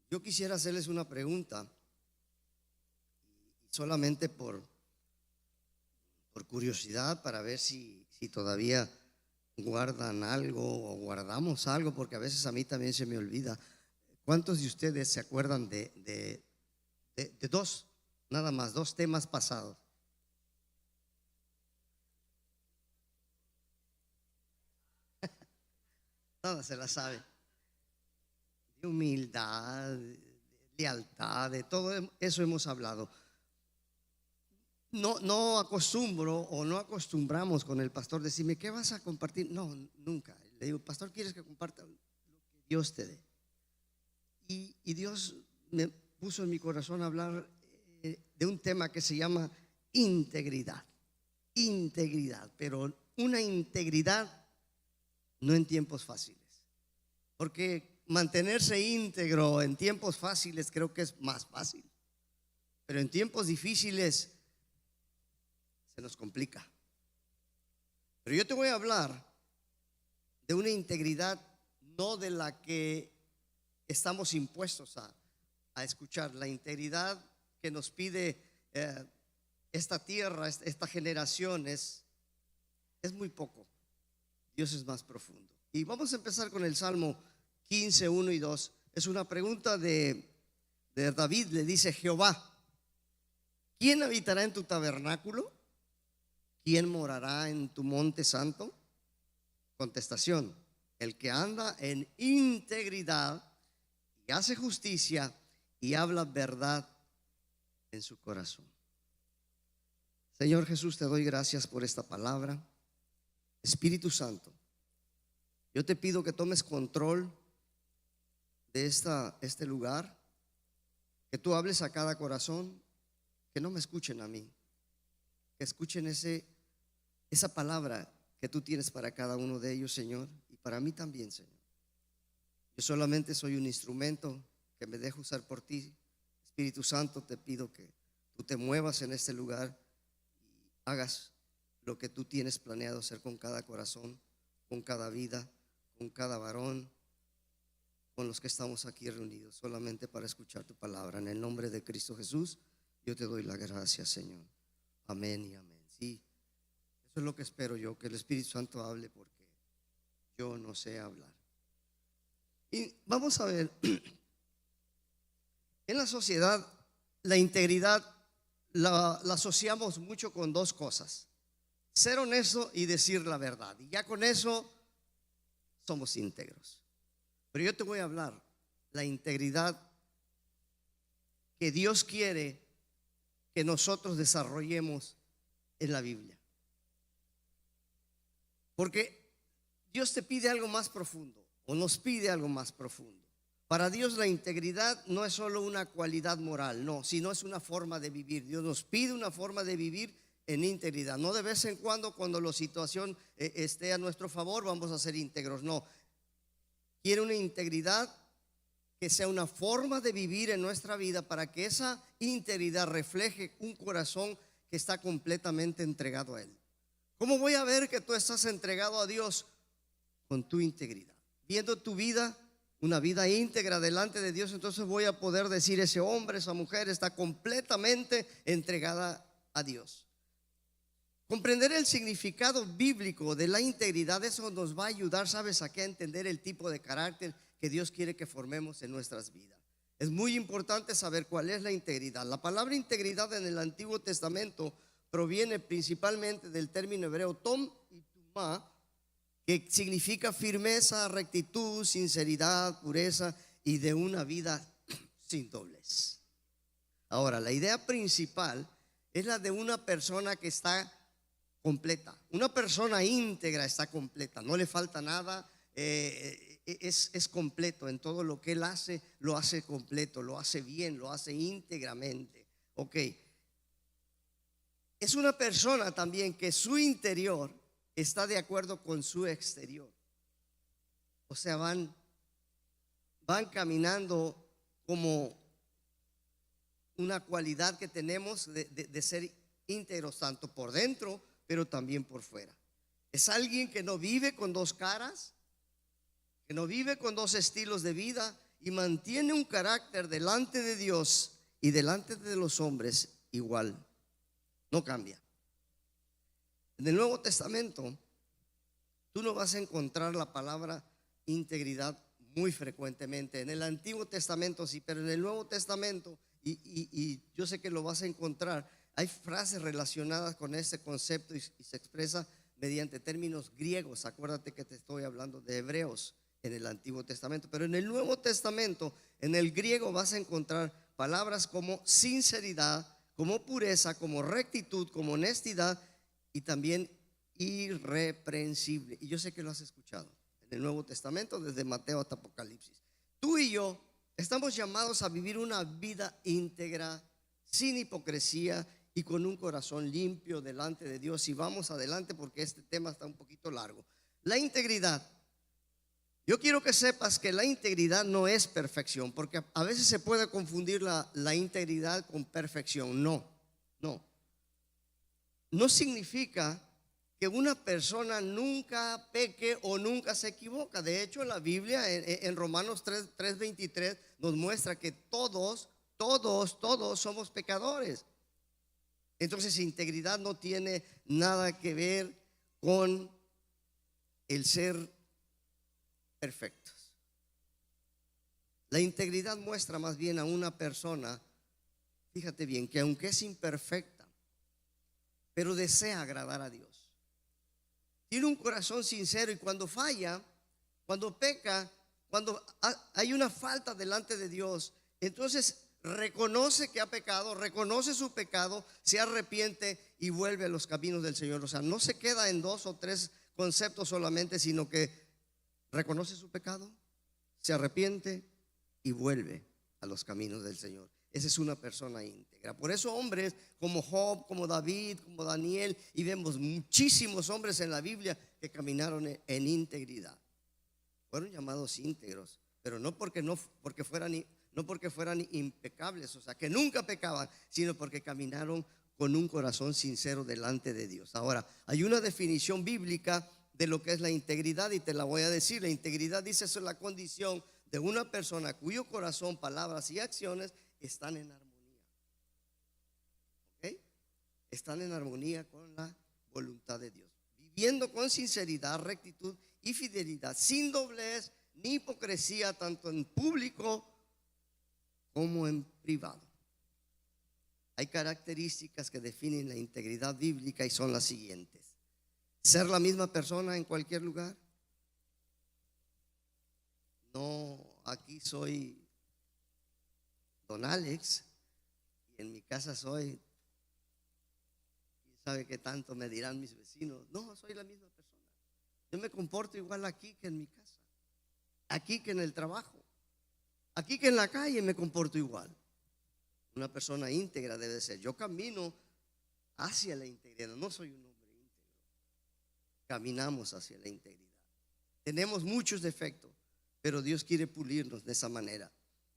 Yo quisiera hacerles una pregunta, solamente por curiosidad, para ver si todavía guardan algo o guardamos algo, porque a veces a mí también se me olvida. ¿Cuántos de ustedes se acuerdan de dos, nada más, dos temas pasados? Nada se la sabe. De humildad, de lealtad, de todo eso hemos hablado. No acostumbro o no acostumbramos con el pastor decirme, ¿qué vas a compartir? No, nunca. Le digo, pastor, ¿quieres que comparta lo que Dios te dé? Y Dios me puso en mi corazón a hablar de un tema que se llama integridad. Integridad, pero una integridad no en tiempos fáciles. Porque mantenerse íntegro en tiempos fáciles creo que es más fácil. Pero en tiempos difíciles se nos complica. Pero yo te voy a hablar de una integridad no de la que estamos impuestos a escuchar. La integridad que nos pide esta tierra, esta generación es muy poco. Dios es más profundo. Y vamos a empezar con el Salmo 15, 1 y 2. Es una pregunta de David. Le dice: Jehová, ¿quién habitará en tu tabernáculo? ¿Quién morará en tu monte santo? Contestación: el que anda en integridad y hace justicia y habla verdad en su corazón. Señor Jesús, te doy gracias por esta palabra. Espíritu Santo, yo te pido que tomes control de este lugar, que tú hables a cada corazón, que no me escuchen a mí, que escuchen esa palabra que tú tienes para cada uno de ellos, Señor, y para mí también, Señor. Yo solamente soy un instrumento que me dejo usar por ti. Espíritu Santo, te pido que tú te muevas en este lugar y hagas lo que tú tienes planeado hacer con cada corazón, con cada vida, con cada varón, con los que estamos aquí reunidos, solamente para escuchar tu palabra. En el nombre de Cristo Jesús, yo te doy la gracia, Señor. Amén y amén. Sí, eso es lo que espero yo, que el Espíritu Santo hable, porque yo no sé hablar. Y vamos a ver, en la sociedad la integridad la asociamos mucho con dos cosas: ser honesto y decir la verdad. Y ya con eso somos íntegros. Pero yo te voy a hablar la integridad que Dios quiere que nosotros desarrollemos en la Biblia. Porque Dios te pide algo más profundo, o nos pide algo más profundo. Para Dios la integridad no es solo una cualidad moral, no, sino es una forma de vivir. Dios nos pide una forma de vivir en integridad. No de vez en cuando la situación esté a nuestro favor, vamos a ser íntegros. No, quiere una integridad que sea una forma de vivir en nuestra vida, para que esa integridad refleje un corazón que está completamente entregado a Él. ¿Cómo voy a ver que tú estás entregado a Dios? Con tu integridad, viendo tu vida, una vida íntegra delante de Dios. Entonces voy a poder decir: ese hombre, esa mujer está completamente entregada a Dios. Comprender el significado bíblico de la integridad, eso nos va a ayudar, ¿sabes a qué? A entender el tipo de carácter que Dios quiere que formemos en nuestras vidas. Es muy importante saber cuál es la integridad. La palabra integridad en el Antiguo Testamento proviene principalmente del término hebreo tom y tumá, que significa firmeza, rectitud, sinceridad, pureza y de una vida sin doblez. Ahora, la idea principal es la de una persona que está completa. Una persona íntegra está completa, no le falta nada, es completo en todo lo que él hace, lo hace completo, lo hace bien, lo hace íntegramente. Ok, es una persona también que su interior está de acuerdo con su exterior. O sea, van caminando como una cualidad que tenemos de ser íntegros, tanto por dentro pero también por fuera. Es alguien que no vive con dos caras, que no vive con dos estilos de vida y mantiene un carácter delante de Dios y delante de los hombres igual. No cambia. En el Nuevo Testamento tú no vas a encontrar la palabra integridad muy frecuentemente. En el Antiguo Testamento sí, pero en el Nuevo Testamento, y yo sé que lo vas a encontrar, hay frases relacionadas con este concepto y se expresa mediante términos griegos. Acuérdate que te estoy hablando de hebreos en el Antiguo Testamento, pero en el Nuevo Testamento, en el griego vas a encontrar palabras como sinceridad, como pureza, como rectitud, como honestidad y también irreprensible. Y yo sé que lo has escuchado en el Nuevo Testamento, desde Mateo hasta Apocalipsis. Tú y yo estamos llamados a vivir una vida íntegra, sin hipocresía y con un corazón limpio delante de Dios. Y vamos adelante porque este tema está un poquito largo. La integridad. Yo quiero que sepas que la integridad no es perfección, porque a veces se puede confundir la integridad con perfección. No significa que una persona nunca peque o nunca se equivoca. De hecho, la Biblia en Romanos 3:23 nos muestra que todos somos pecadores. Entonces, integridad no tiene nada que ver con el ser perfectos. La integridad muestra más bien a una persona, fíjate bien, que aunque es imperfecta, pero desea agradar a Dios. Tiene un corazón sincero y cuando falla, cuando peca, cuando hay una falta delante de Dios, entonces reconoce que ha pecado, reconoce su pecado, se arrepiente y vuelve a los caminos del Señor. O sea, no se queda en 2 o 3 conceptos solamente, sino que reconoce su pecado, se arrepiente y vuelve a los caminos del Señor. Esa es una persona íntegra. Por eso hombres como Job, como David, como Daniel, y vemos muchísimos hombres en la Biblia que caminaron en integridad. Fueron llamados íntegros, pero no porque fueran impecables, o sea, que nunca pecaban, sino porque caminaron con un corazón sincero delante de Dios. Ahora, hay una definición bíblica de lo que es la integridad y te la voy a decir. La integridad, dice, eso es la condición de una persona cuyo corazón, palabras y acciones están en armonía. ¿Ok? Están en armonía con la voluntad de Dios, viviendo con sinceridad, rectitud y fidelidad, sin doblez ni hipocresía, tanto en público como en privado. Hay características que definen la integridad bíblica y son las siguientes: ser la misma persona en cualquier lugar. No, aquí soy Don Alex y en mi casa soy, quién sabe qué tanto me dirán mis vecinos. No, soy la misma persona. Yo me comporto igual aquí que en mi casa, aquí que en el trabajo, aquí que en la calle me comporto igual. Una persona íntegra debe ser. Yo camino hacia la integridad, no soy un hombre íntegro. Caminamos hacia la integridad. Tenemos muchos defectos, pero Dios quiere pulirnos de esa manera.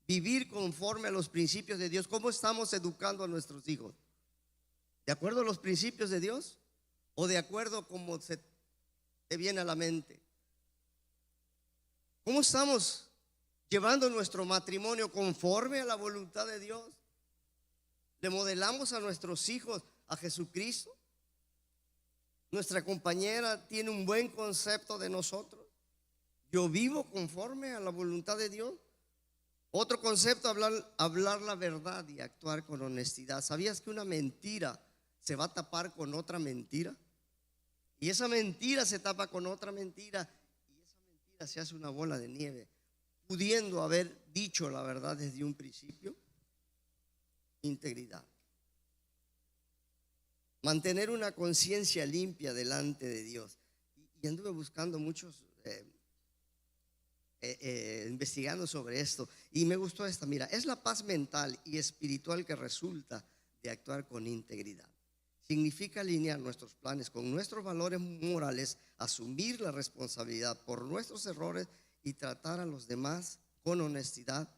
Vivir conforme a los principios de Dios. ¿Cómo estamos educando a nuestros hijos? ¿De acuerdo a los principios de Dios? ¿O de acuerdo a cómo se te viene a la mente? ¿Cómo estamos llevando nuestro matrimonio conforme a la voluntad de Dios? ¿Le modelamos a nuestros hijos a Jesucristo? ¿Nuestra compañera tiene un buen concepto de nosotros? ¿Yo vivo conforme a la voluntad de Dios? Otro concepto, hablar la verdad y actuar con honestidad. ¿Sabías que una mentira se va a tapar con otra mentira? Y esa mentira se tapa con otra mentira y esa mentira se hace una bola de nieve, pudiendo haber dicho la verdad desde un principio. Integridad. Mantener una conciencia limpia delante de Dios. Y anduve buscando muchos investigando sobre esto y me gustó esta. Mira, es la paz mental y espiritual que resulta de actuar con integridad. Significa alinear nuestros planes con nuestros valores morales, asumir la responsabilidad por nuestros errores y tratar a los demás con honestidad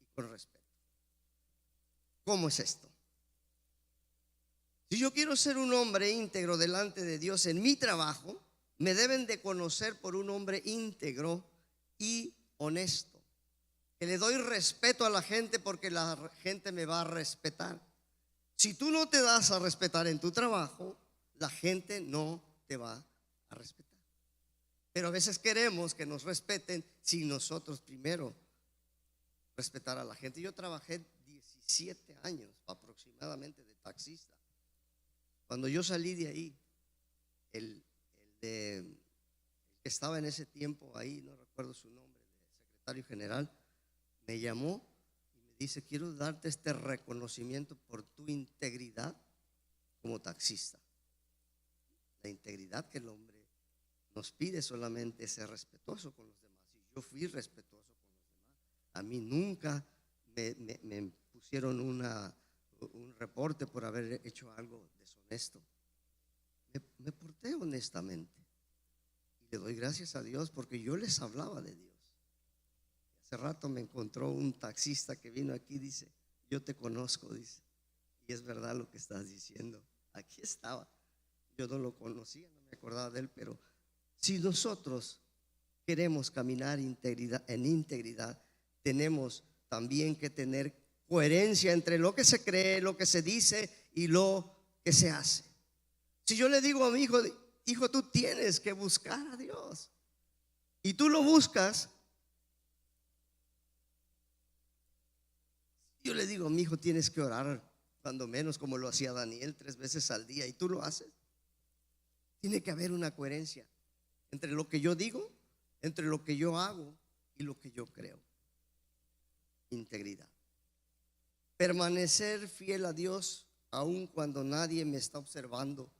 y con respeto. ¿Cómo es esto? Si yo quiero ser un hombre íntegro delante de Dios en mi trabajo, Me deben de conocer por un hombre íntegro y honesto, que le doy respeto a la gente porque la gente me va a respetar. Si tú no te das a respetar en tu trabajo, la gente no te va a respetar. Pero a veces queremos que nos respeten sin nosotros primero respetar a la gente. Yo trabajé 17 años aproximadamente de taxista. Cuando yo salí de ahí, el que estaba en ese tiempo ahí, no recuerdo su nombre, de secretario general, me llamó y me dice: quiero darte este reconocimiento por tu integridad como taxista. La integridad que el hombre nos pide solamente es ser respetuoso con los demás, y yo fui respetuoso con los demás. A mí nunca me pusieron un reporte por haber hecho algo deshonesto. Me porté honestamente y le doy gracias a Dios porque yo les hablaba de Dios. Hace rato me encontró un taxista que vino aquí, dice: yo te conozco, dice, y es verdad lo que estás diciendo. Aquí estaba, yo no lo conocía, no me acordaba de él, pero si nosotros queremos caminar en integridad, tenemos también que tener coherencia entre lo que se cree, lo que se dice y lo que se hace. Si yo le digo a mi hijo: hijo, tú tienes que buscar a Dios, y tú lo buscas. Yo le digo a mi hijo: tienes que orar cuando menos como lo hacía Daniel 3 veces al día, y tú lo haces. Tiene que haber una coherencia entre lo que yo digo, entre lo que yo hago y lo que yo creo. Integridad. Permanecer fiel a Dios aun cuando nadie me está observando.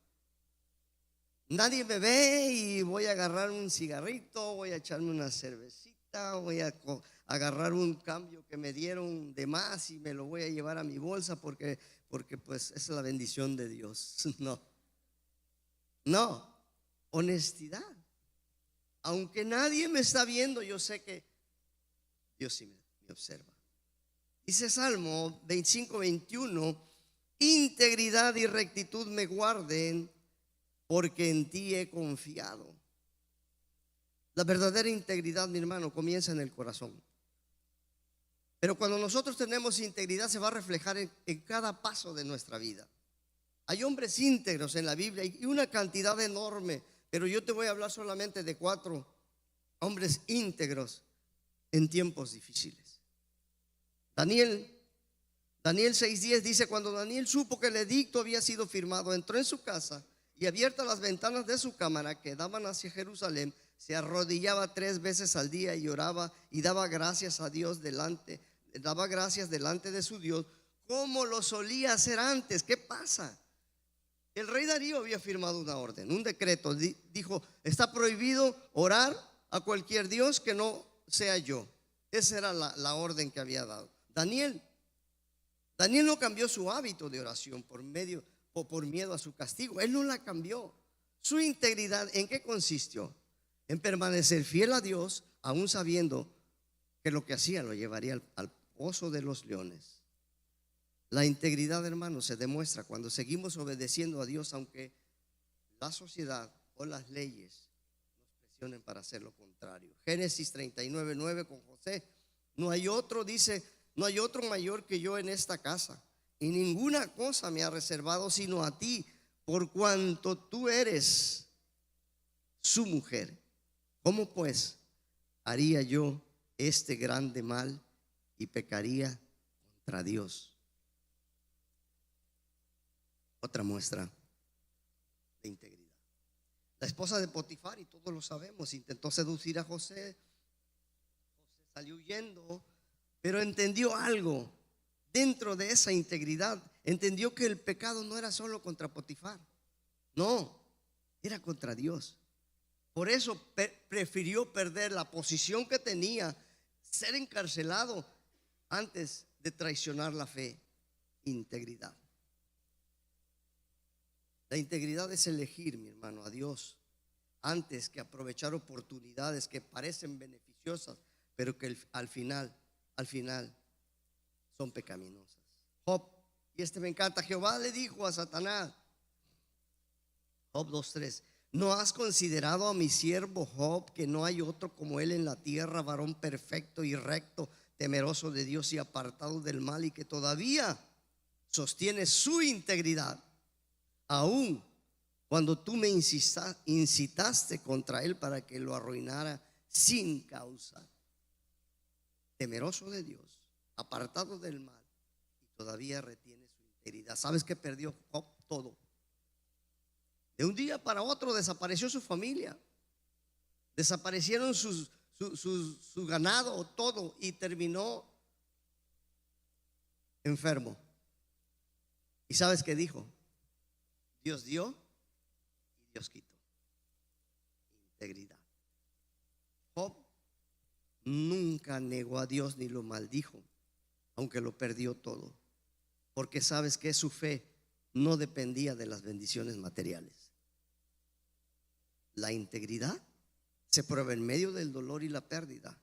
Nadie me ve y voy a agarrar un cigarrito, voy a echarme una cervecita, voy a agarrar un cambio que me dieron de más y me lo voy a llevar a mi bolsa porque pues es la bendición de Dios. No, honestidad. Aunque nadie me está viendo, yo sé que Dios sí me observa. Dice Salmo 25:21: integridad y rectitud me guarden, porque en ti he confiado. La verdadera integridad, mi hermano, comienza en el corazón. Pero cuando nosotros tenemos integridad, se va a reflejar en cada paso de nuestra vida. Hay hombres íntegros en la Biblia y una cantidad enorme, pero yo te voy a hablar solamente de 4 hombres íntegros en tiempos difíciles. Daniel 6:10 dice: cuando Daniel supo que el edicto había sido firmado, entró en su casa y, abiertas las ventanas de su cámara que daban hacia Jerusalén, se arrodillaba 3 veces al día y oraba y daba gracias delante de su Dios, como lo solía hacer antes. ¿Qué pasa? El rey Darío había firmado una orden, un decreto. Dijo: está prohibido orar a cualquier Dios que no sea yo. Esa era la orden que había dado. Daniel no cambió su hábito de oración por miedo a su castigo. Él no la cambió. Su integridad, ¿en qué consistió? En permanecer fiel a Dios, aún sabiendo que lo que hacía lo llevaría al pozo de los leones. La integridad, hermanos, se demuestra cuando seguimos obedeciendo a Dios, aunque la sociedad o las leyes nos presionen para hacer lo contrario. Génesis 39:9 con José: no hay otro, dice, no hay otro mayor que yo en esta casa, y ninguna cosa me ha reservado sino a ti, por cuanto tú eres su mujer. ¿Cómo pues haría yo este grande mal y pecaría contra Dios? Otra muestra de integridad. La esposa de Potifar, y todos lo sabemos, intentó seducir a José. José salió huyendo, pero entendió algo. Dentro de esa integridad, entendió que el pecado no era solo contra Potifar, no, era contra Dios. Por eso prefirió perder la posición que tenía, ser encarcelado, antes de traicionar la fe. Integridad. La integridad es elegir, mi hermano, a Dios antes que aprovechar oportunidades que parecen beneficiosas, pero que al final son pecaminosas. Job, y me encanta: Jehová le dijo a Satanás, Job 2:3: ¿No has considerado a mi siervo Job, que no hay otro como él en la tierra, varón perfecto y recto, temeroso de Dios y apartado del mal, y que todavía sostiene su integridad, aun cuando tú me incitaste contra él para que lo arruinara sin causa? Temeroso de Dios, apartado del mal, y todavía retiene su integridad. ¿Sabes que perdió Job? Todo. De un día para otro desapareció su familia, desaparecieron su ganado, todo, y terminó enfermo. ¿Y sabes qué dijo? Dios dio y Dios quitó. Integridad. Job nunca negó a Dios ni lo maldijo, aunque lo perdió todo, porque sabes que su fe no dependía de las bendiciones materiales. La integridad se prueba en medio del dolor y la pérdida.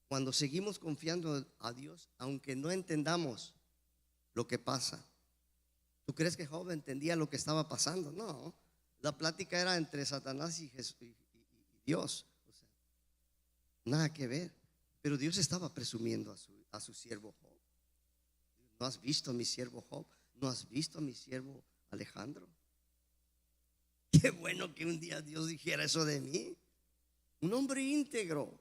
Cuando seguimos confiando a Dios, aunque no entendamos lo que pasa. ¿Tú crees que Job entendía lo que estaba pasando? No, la plática era entre Satanás y Dios. O sea, nada que ver. Pero Dios estaba presumiendo a su siervo Job. ¿No has visto a mi siervo Job? ¿No has visto a mi siervo Alejandro? Qué bueno que un día Dios dijera eso de mí. Un hombre íntegro.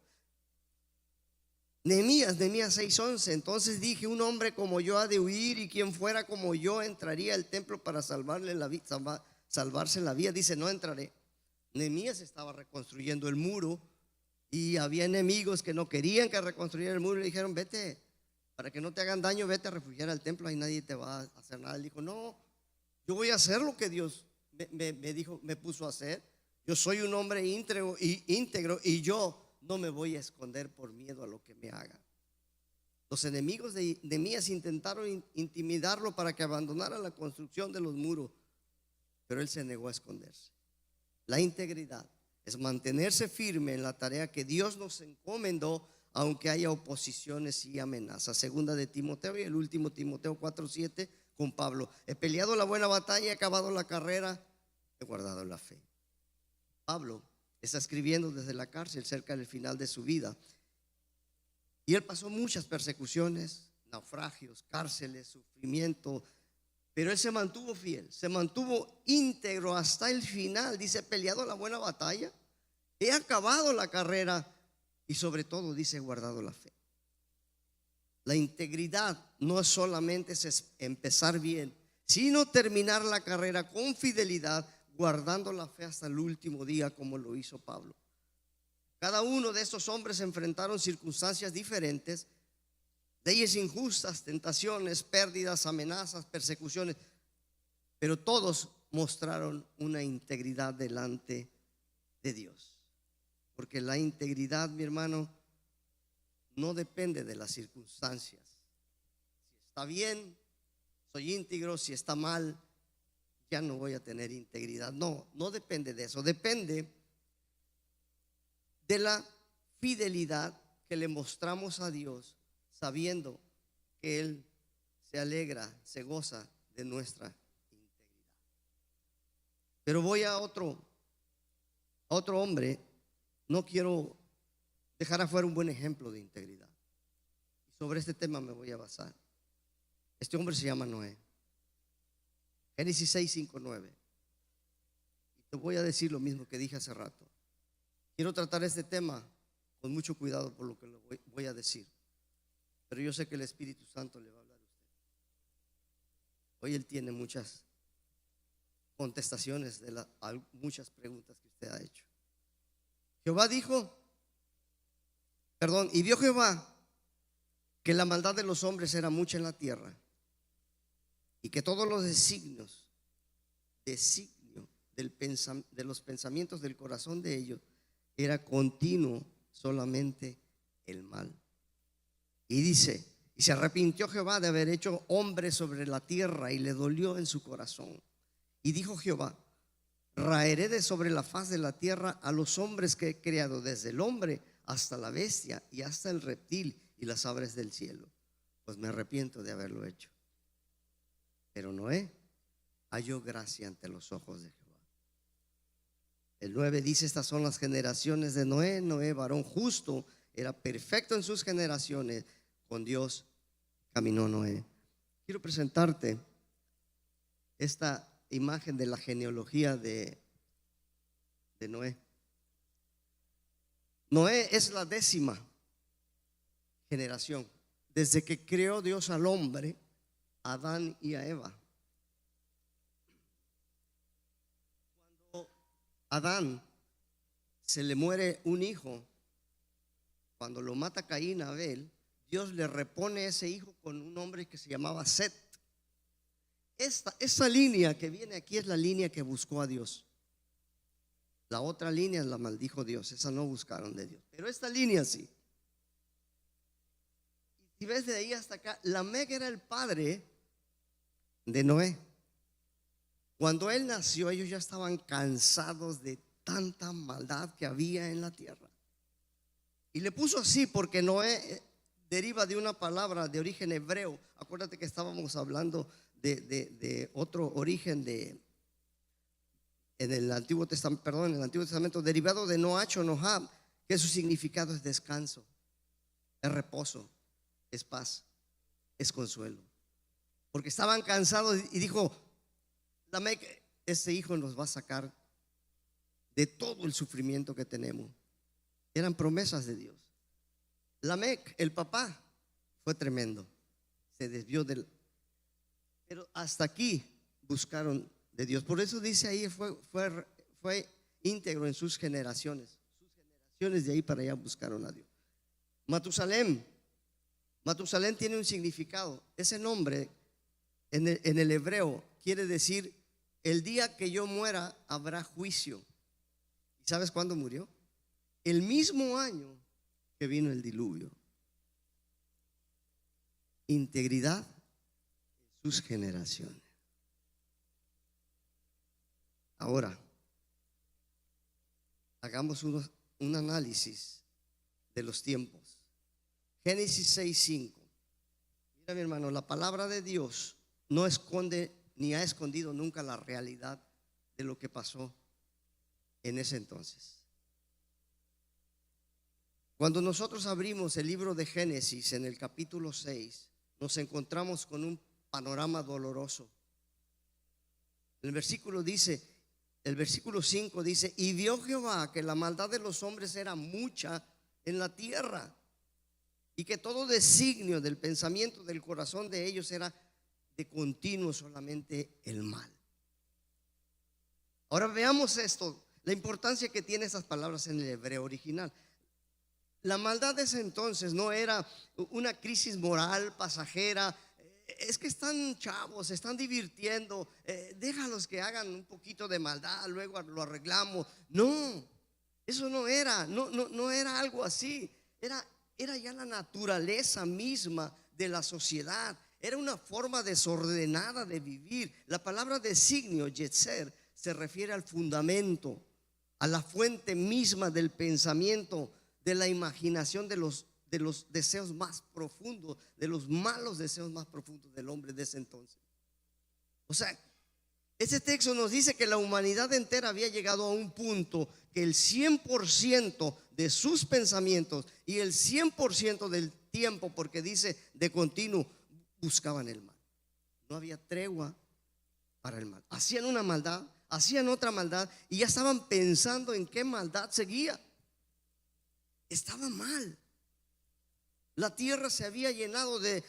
Nehemías 6:11. Entonces dije: un hombre como yo ha de huir, y quien fuera como yo entraría al templo para salvarse la vida. Dice: no entraré. Nehemías estaba reconstruyendo el muro, y había enemigos que no querían que reconstruyera el muro, y le dijeron: vete, para que no te hagan daño, vete a refugiar al templo, ahí nadie te va a hacer nada. Él dijo: no, yo voy a hacer lo que Dios me puso a hacer. Yo soy un hombre íntegro, y yo no me voy a esconder por miedo a lo que me hagan. Los enemigos de Nehemías intentaron intimidarlo para que abandonara la construcción de los muros, pero él se negó a esconderse. La integridad es mantenerse firme en la tarea que Dios nos encomendó, aunque haya oposiciones y amenazas. Segunda de Timoteo y el último Timoteo 4:7 con Pablo: he peleado la buena batalla, he acabado la carrera, he guardado la fe. Pablo está escribiendo desde la cárcel cerca del final de su vida, y él pasó muchas persecuciones, naufragios, cárceles, sufrimiento, pero él se mantuvo fiel, se mantuvo íntegro hasta el final. Dice: he peleado la buena batalla, he acabado la carrera, y sobre todo dice: he guardado la fe. La integridad no es solamente empezar bien, sino terminar la carrera con fidelidad, guardando la fe hasta el último día, como lo hizo Pablo. Cada uno de estos hombres enfrentaron circunstancias diferentes, leyes injustas, tentaciones, pérdidas, amenazas, persecuciones, pero todos mostraron una integridad delante de Dios. Porque la integridad, mi hermano, no depende de las circunstancias. Si está bien, soy íntegro; si está mal, ya no voy a tener integridad. No, no depende de eso. Depende de la fidelidad que le mostramos a Dios, sabiendo que Él se alegra, se goza de nuestra integridad. Pero voy a otro hombre. No quiero dejar afuera un buen ejemplo de integridad. Sobre este tema me voy a basar. Este hombre se llama Noé. Génesis 6:5-9. Y te voy a decir lo mismo que dije hace rato. Quiero tratar este tema con mucho cuidado por lo que le voy a decir, pero yo sé que el Espíritu Santo le va a hablar a usted. Hoy él tiene muchas contestaciones de muchas preguntas que usted ha hecho. Y vio Jehová que la maldad de los hombres era mucha en la tierra, y que todos los designio de los pensamientos del corazón de ellos era continuo solamente el mal. Y dice: y se arrepintió Jehová de haber hecho hombre sobre la tierra, y le dolió en su corazón. Y dijo Jehová: raeré de sobre la faz de la tierra a los hombres que he creado, desde el hombre hasta la bestia y hasta el reptil y las aves del cielo, pues me arrepiento de haberlo hecho. Pero Noé halló gracia ante los ojos de Jehová. El 9 dice: estas son las generaciones de Noé. Noé, varón justo, era perfecto en sus generaciones. Con Dios caminó Noé. Quiero presentarte esta imagen de la genealogía de Noé. Noé es la 10ª generación desde que creó Dios al hombre, a Adán y a Eva. Cuando a Adán se le muere un hijo, cuando lo mata Caín a Abel, Dios le repone ese hijo con un hombre que se llamaba Set. Esta línea que viene aquí es la línea que buscó a Dios. La otra línea la maldijo Dios, esa no buscaron de Dios, pero esta línea sí. Y ves de ahí hasta acá, Lamec era el padre de Noé. Cuando él nació, ellos ya estaban cansados de tanta maldad que había en la tierra. Y le puso así porque Noé deriva de una palabra de origen hebreo. Acuérdate que estábamos hablando de otro origen en el Antiguo Testamento, derivado de Noach o Nohab, que su significado es descanso, es reposo, es paz, es consuelo. Porque estaban cansados y dijo Lamec: este hijo nos va a sacar de todo el sufrimiento que tenemos. Eran promesas de Dios. Lamec, el papá, fue tremendo, se desvió pero hasta aquí buscaron de Dios. Por eso dice ahí, fue íntegro en sus generaciones. Sus generaciones de ahí para allá buscaron a Dios. Matusalén tiene un significado. Ese nombre en el hebreo quiere decir: el día que yo muera habrá juicio. ¿Y sabes cuándo murió? El mismo año que vino el diluvio. Integridad en sus generaciones. Ahora, hagamos un análisis de los tiempos. Génesis 6:5. Mira, mi hermano, la palabra de Dios no esconde ni ha escondido nunca la realidad de lo que pasó en ese entonces. Cuando nosotros abrimos el libro de Génesis en el capítulo 6, nos encontramos con un panorama doloroso. El versículo 5 dice: y vio Jehová que la maldad de los hombres era mucha en la tierra, y que todo designio del pensamiento del corazón de ellos era de continuo solamente el mal. Ahora veamos esto, la importancia que tiene esas palabras en el hebreo original. La maldad de ese entonces no era una crisis moral pasajera. Es que están chavos, se están divirtiendo, déjalos que hagan un poquito de maldad, luego lo arreglamos. No, eso no era algo así. Era ya la naturaleza misma de la sociedad. Era una forma desordenada de vivir. La palabra designio, yetzer, se refiere al fundamento, a la fuente misma del pensamiento, de la imaginación, de los deseos más profundos, de los malos deseos más profundos del hombre de ese entonces. O sea, ese texto nos dice que la humanidad entera había llegado a un punto que el 100% de sus pensamientos y el 100% del tiempo, porque dice de continuo, buscaban el mal. No había tregua para el mal. Hacían una maldad, hacían otra maldad y ya estaban pensando en qué maldad seguía. Estaba mal. La tierra se había llenado de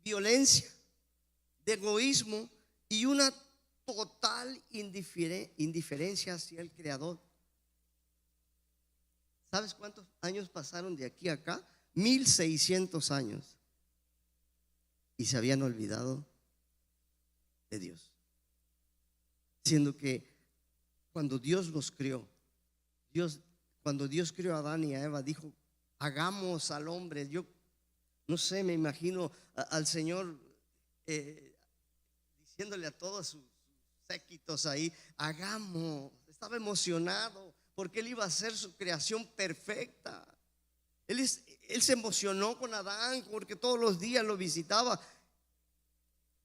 violencia, de egoísmo y una total indiferencia hacia el Creador. ¿Sabes cuántos años pasaron de aquí a acá? 1600 años. Y se habían olvidado de Dios. Siendo que cuando Dios los creó, cuando Dios creó a Adán y a Eva, dijo: hagamos al hombre. Yo no sé, me imagino al Señor diciéndole a todos sus séquitos ahí: hagamos. Estaba emocionado porque él iba a hacer su creación perfecta. Él se emocionó con Adán porque todos los días lo visitaba.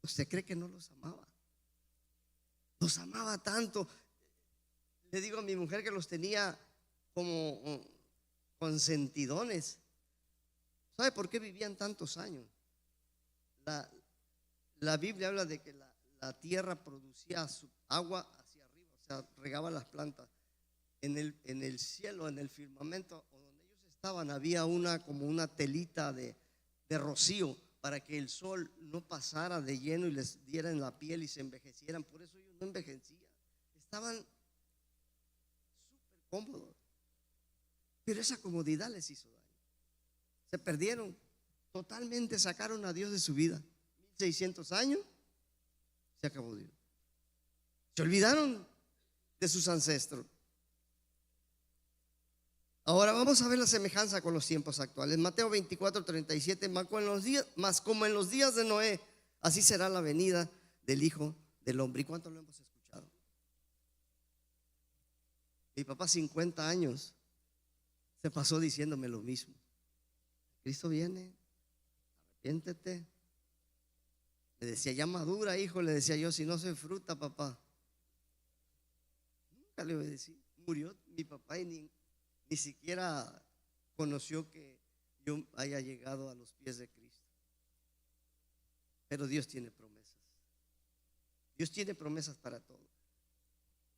¿Usted cree que no los amaba? Los amaba tanto. Le digo a mi mujer que los tenía como consentidones. ¿Sabe por qué vivían tantos años? La Biblia habla de que la tierra producía su agua hacia arriba, o sea, regaba las plantas. En el cielo, en el firmamento, o donde ellos estaban, había como una telita de rocío para que el sol no pasara de lleno y les diera en la piel y se envejecieran. Por eso ellos no envejecían. Estaban súper cómodos. Pero esa comodidad les hizo daño. Se perdieron. Totalmente sacaron a Dios de su vida. 1600 años, se acabó Dios. Se olvidaron de sus ancestros. Ahora vamos a ver la semejanza con los tiempos actuales. Mateo 24:37, más como en los días de Noé, así será la venida del Hijo del Hombre. ¿Y cuánto lo hemos escuchado? Mi papá, 50 años, se pasó diciéndome lo mismo. Cristo viene, arrepiéntete. Le decía, ya madura, hijo. Le decía yo, si no soy fruta, papá. Nunca le obedecí. Murió mi papá y ni siquiera conoció que yo haya llegado a los pies de Cristo. Pero Dios tiene promesas. Dios tiene promesas para todo.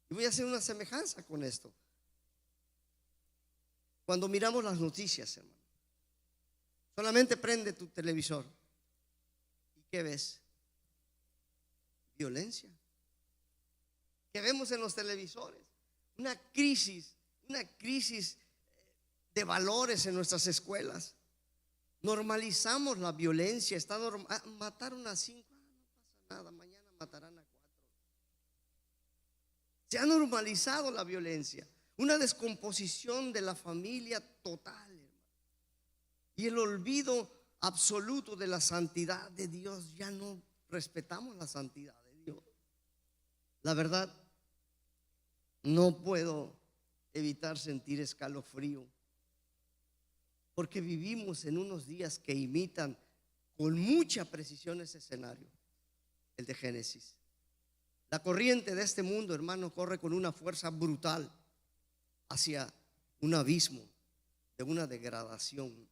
Y voy a hacer una semejanza con esto. Cuando miramos las noticias, hermano, solamente prende tu televisor. ¿Y qué ves? Violencia. ¿Qué vemos en los televisores? Una crisis de valores en nuestras escuelas. Normalizamos la violencia. Mataron a 5, no pasa nada, mañana matarán a 4. Se ha normalizado la violencia, una descomposición de la familia total, hermano. Y el olvido absoluto de la santidad de Dios. Ya no respetamos la santidad de Dios. La verdad, no puedo evitar sentir escalofrío, porque vivimos en unos días que imitan con mucha precisión ese escenario, el de Génesis. La corriente de este mundo, hermano, corre con una fuerza brutal hacia un abismo de una degradación moral.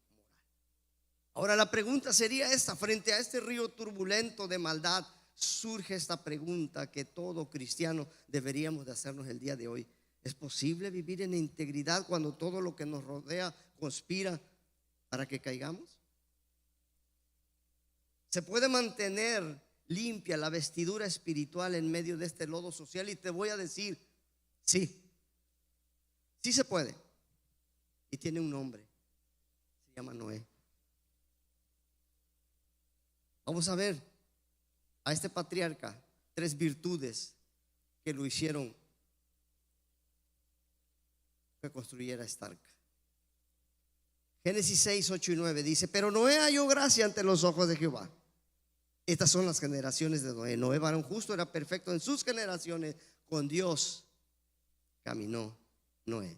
Ahora la pregunta sería esta: frente a este río turbulento de maldad, surge esta pregunta que todo cristiano deberíamos de hacernos el día de hoy. ¿Es posible vivir en integridad cuando todo lo que nos rodea conspira para que caigamos? ¿Se puede mantener limpia la vestidura espiritual en medio de este lodo social? Y te voy a decir, sí, sí se puede. Y tiene un nombre, se llama Noé. Vamos a ver a este patriarca 3 virtudes que lo hicieron que construyera esta arca. Génesis 6, 8 y 9 dice: pero Noé halló gracia ante los ojos de Jehová. Estas son las generaciones de Noé. Noé, varón justo, era perfecto en sus generaciones. Con Dios caminó Noé.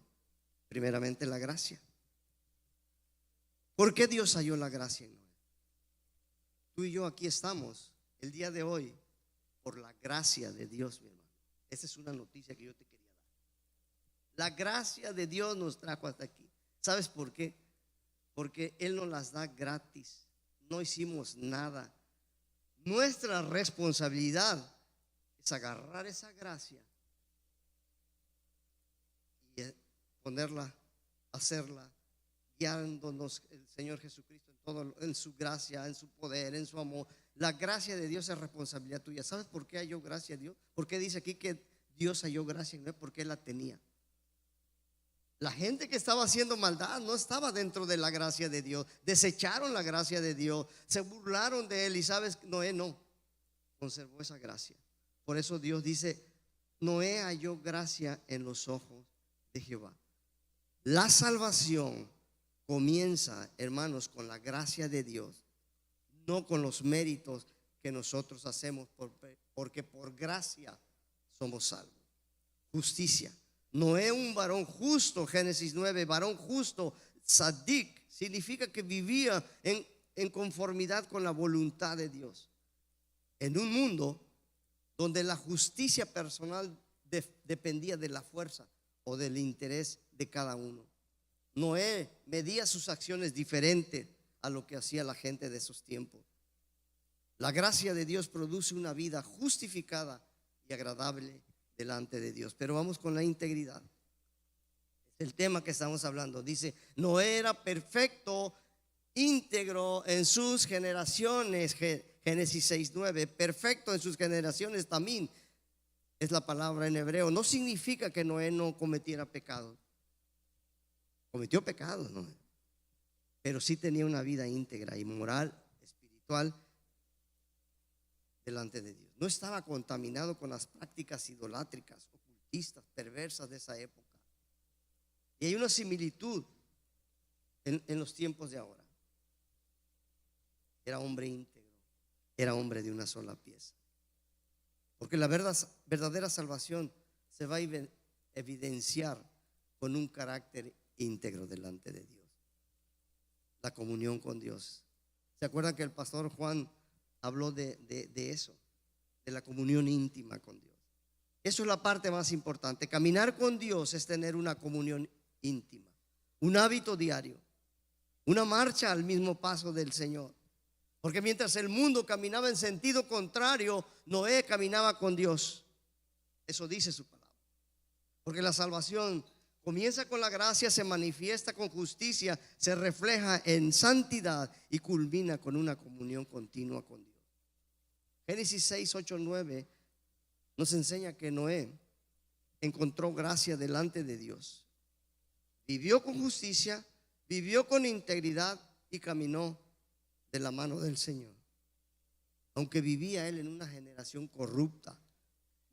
Primeramente, la gracia. ¿Por qué Dios halló la gracia en Noé? Tú y yo aquí estamos el día de hoy por la gracia de Dios, mi hermano. Esa es una noticia que yo te quería dar. La gracia de Dios nos trajo hasta aquí. ¿Sabes por qué? Porque Él nos las da gratis. No hicimos nada. Nuestra responsabilidad es agarrar esa gracia y ponerla, hacerla, guiándonos el Señor Jesucristo en todo, en su gracia, en su poder, en su amor. La gracia de Dios es responsabilidad tuya. ¿Sabes por qué halló gracia a Dios? ¿Por qué dice aquí que Dios halló gracia? No es porque Él la tenía. La gente que estaba haciendo maldad no estaba dentro de la gracia de Dios. Desecharon la gracia de Dios, se burlaron de Él. Y sabes, Noé no conservó esa gracia. Por eso Dios dice: Noé halló gracia en los ojos de Jehová. La salvación comienza, hermanos, con la gracia de Dios, no con los méritos que nosotros hacemos, porque por gracia somos salvos. Justicia. Noé, un varón justo, Génesis 9, varón justo, sadik, significa que vivía en conformidad con la voluntad de Dios. En un mundo donde la justicia personal dependía de la fuerza o del interés de cada uno. Noé medía sus acciones diferente a lo que hacía la gente de esos tiempos. La gracia de Dios produce una vida justificada y agradable delante de Dios. Pero vamos con la integridad. Es el tema que estamos hablando. Dice, Noé era perfecto, íntegro en sus generaciones. Génesis 6:9. Perfecto en sus generaciones también es la palabra en hebreo. No significa que Noé no cometiera pecado. Cometió pecado, Noé, pero sí tenía una vida íntegra y moral, espiritual delante de Dios. No estaba contaminado con las prácticas idolátricas, ocultistas, perversas de esa época. Y hay una similitud en los tiempos de ahora. Era hombre íntegro, era hombre de una sola pieza. Porque la verdadera salvación se va a evidenciar con un carácter íntegro delante de Dios. La comunión con Dios. ¿Se acuerdan que el pastor Juan habló de eso? De la comunión íntima con Dios. Eso es la parte más importante. Caminar con Dios es tener una comunión íntima, un hábito diario, una marcha al mismo paso del Señor. Porque mientras el mundo caminaba en sentido contrario, Noé caminaba con Dios. Eso dice su palabra. Porque la salvación comienza con la gracia, se manifiesta con justicia, se refleja en santidad y culmina con una comunión continua con Dios. Génesis 6, 8, 9 nos enseña que Noé encontró gracia delante de Dios. Vivió con justicia, vivió con integridad y caminó de la mano del Señor. Aunque vivía él en una generación corrupta,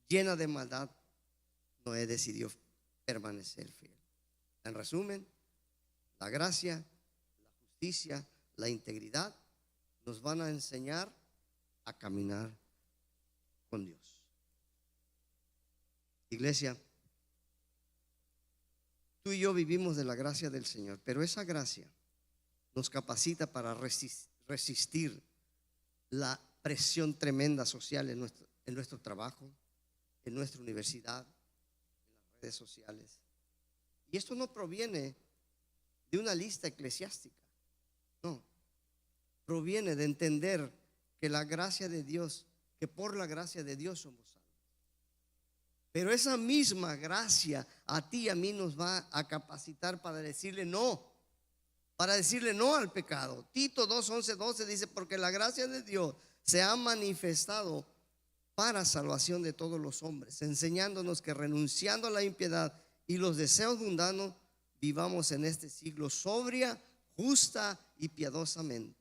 llena de maldad, Noé decidió permanecer fiel. En resumen, la gracia, la justicia, la integridad nos van a enseñar a caminar con Dios. Iglesia, tú y yo vivimos de la gracia del Señor, pero esa gracia nos capacita para resistir la presión tremenda social en nuestro trabajo, en nuestra universidad, en las redes sociales. Y esto no proviene de una lista eclesiástica, no, proviene de entender que la gracia de Dios, que por la gracia de Dios somos salvos. Pero esa misma gracia a ti y a mí nos va a capacitar para decirle no al pecado. Tito 2, 11, 12 dice, porque la gracia de Dios se ha manifestado para salvación de todos los hombres, enseñándonos que renunciando a la impiedad y los deseos mundanos, vivamos en este siglo sobria, justa y piadosamente.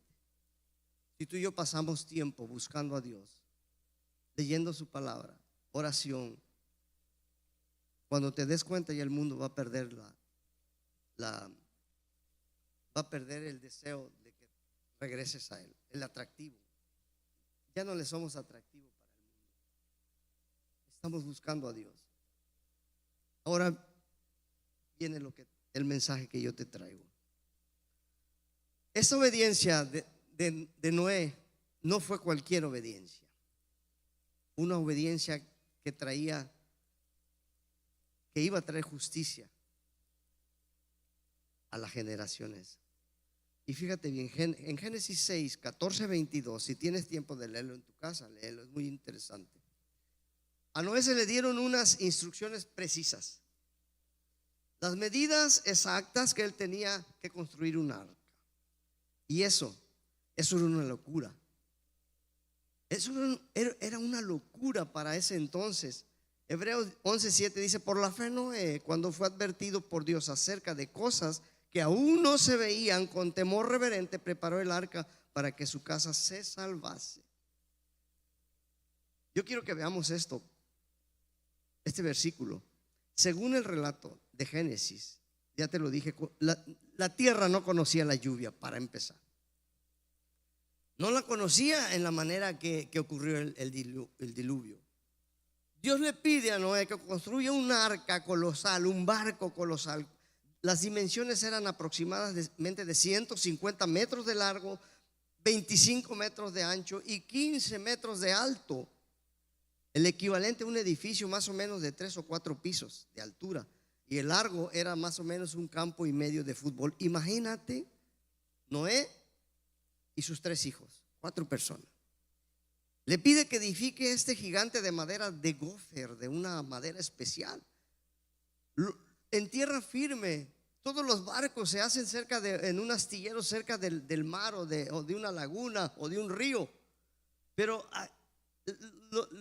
Si tú y yo pasamos tiempo buscando a Dios, leyendo su palabra, oración, cuando te des cuenta ya el mundo va a perder va a perder el deseo de que regreses a Él, el atractivo. Ya no le somos atractivos para el mundo. Estamos buscando a Dios. Ahora viene el mensaje que yo te traigo. Esa obediencia de Noé no fue cualquier obediencia. Una obediencia que iba a traer justicia a las generaciones. Y fíjate bien, en Génesis 6, 14, 22, si tienes tiempo de leerlo en tu casa, léelo, es muy interesante. A Noé se le dieron unas instrucciones precisas, las medidas exactas que él tenía que construir un arca. Y eso era una locura. Eso era una locura para ese entonces. Hebreos 11:7 dice, por la fe Noé, cuando fue advertido por Dios acerca de cosas que aún no se veían, con temor reverente preparó el arca para que su casa se salvase. Yo quiero que veamos este versículo. Según el relato de Génesis, ya te lo dije, la tierra no conocía la lluvia para empezar. No la conocía en la manera que ocurrió el diluvio. Dios le pide a Noé que construya un arca colosal, un barco colosal. Las dimensiones eran aproximadamente de 150 metros de largo, 25 metros de ancho y 15 metros de alto. el equivalente a un edificio más o menos de 3 o 4 pisos de altura, y el largo era más o menos un campo y medio de fútbol. Imagínate, Noé y sus 3 hijos, 4 personas. Le pide que edifique este gigante de madera de gofer, de una madera especial, en tierra firme. Todos los barcos se hacen en un astillero cerca del mar o de una laguna o de un río, pero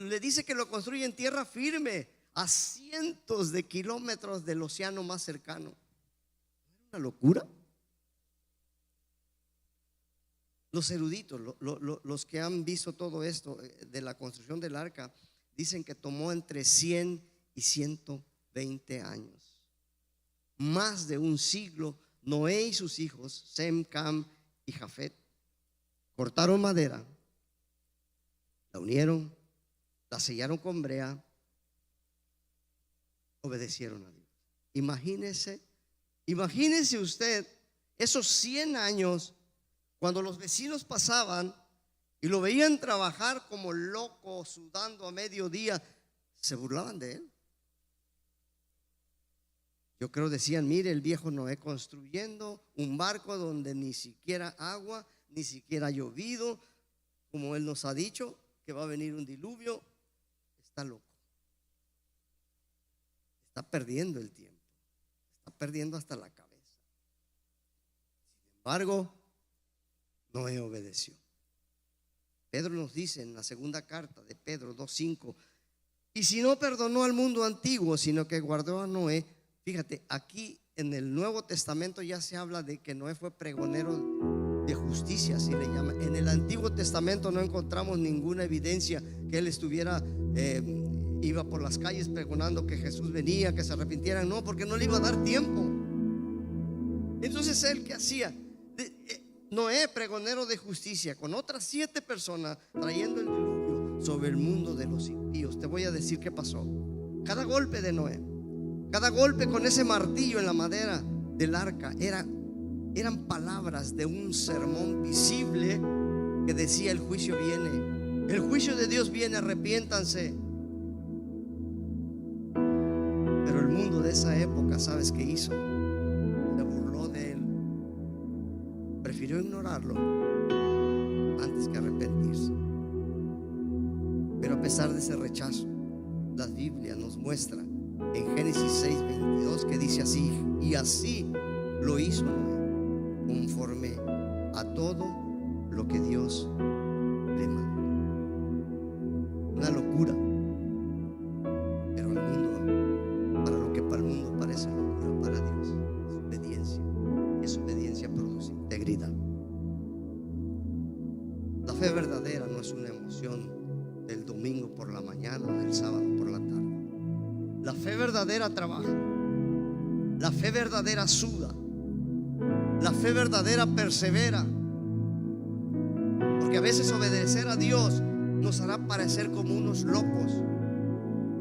le dice que lo construye en tierra firme, a cientos de kilómetros del océano más cercano. ¿Es una locura? Los eruditos, los que han visto todo esto de la construcción del arca, dicen que tomó entre 100 y 120 años, más de un siglo. Noé y sus hijos, Sem, Cam y Jafet, cortaron madera, la unieron, la sellaron con brea, obedecieron a Dios. Imagínese usted esos 100 años, cuando los vecinos pasaban y lo veían trabajar como loco, sudando a mediodía, se burlaban de él. Yo creo decían: mire, el viejo Noé construyendo un barco donde ni siquiera agua, ni siquiera ha llovido, como él nos ha dicho que va a venir un diluvio. Está loco, está perdiendo el tiempo, está perdiendo hasta la cabeza. Sin embargo, Noé obedeció. Pedro nos dice en la segunda carta de Pedro 2:5: y si no perdonó al mundo antiguo, sino que guardó a Noé. Fíjate, aquí en el Nuevo Testamento ya se habla de que Noé fue pregonero de justicia, así le llaman. En el Antiguo Testamento no encontramos ninguna evidencia que él iba por las calles pregonando que Jesús venía, que se arrepintieran. No, porque no le iba a dar tiempo. Entonces, ¿él qué hacía? Noé, pregonero de justicia, con otras 7 personas, trayendo el diluvio sobre el mundo de los impíos. Te voy a decir qué pasó. Cada golpe de Noé, cada golpe con ese martillo en la madera del arca, eran palabras de un sermón visible que decía: el juicio viene, el juicio de Dios viene, arrepiéntanse. Pero el mundo de esa época, ¿sabes qué hizo? Se burló de él, prefirió ignorarlo antes que arrepentirse. Pero a pesar de ese rechazo, la Biblia nos muestra en Génesis 6:22 que dice así: y así lo hizo Noé, conforme a todo lo que Dios le mandó. Una locura, pero al mundo, para lo que para el mundo parece locura, para Dios es obediencia. Y esa obediencia produce integridad. La fe verdadera no es una emoción del domingo por la mañana o del sábado por la tarde. La fe verdadera trabaja, la fe verdadera suda, la fe verdadera persevera, porque a veces obedecer a Dios nos hará parecer como unos locos.